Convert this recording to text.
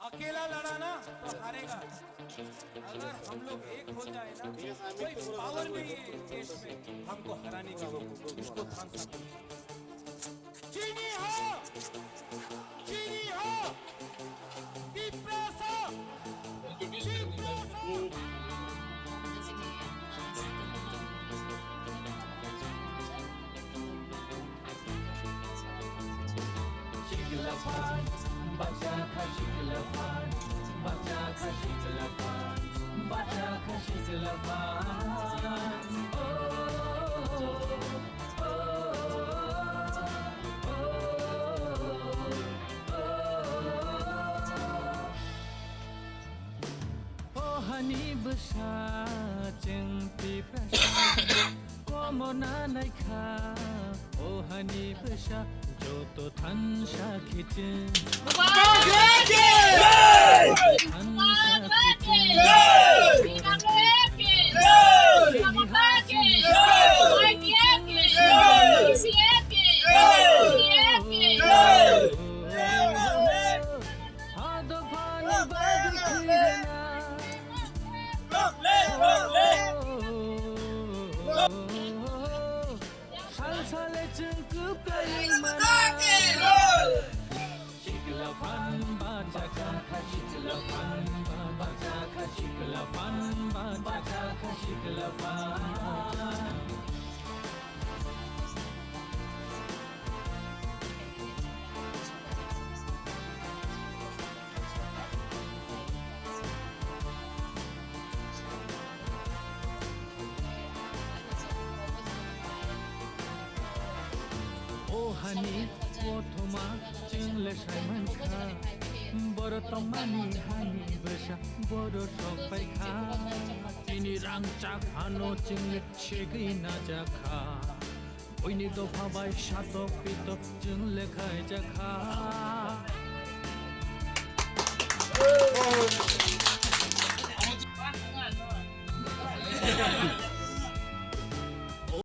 अकेला लड़ा ना तो हारेगा। अगर हम लोग एक हो जाए ना, कोई पावर नहीं है इस देश में हमको हराने का, इसको थाम सकते। चीनी हो, चीनी हो, डिप्रेसा, डिप्रेसा। Shikilafan, Bachaka Shikilafan, Bachaka Shikilafan, Bachaka Shikilafan. Oh, oh, oh, oh, honey busha, chimpi prasha, komona naikha, oh honey busha. जो तो थन शाखिचे Hani othoma chingle shaiman kha boro tomani hani besha boro sopai kha tini rang cha khano chingle shegei na ja kha oini to bhabai shato pito chingle khai ja kha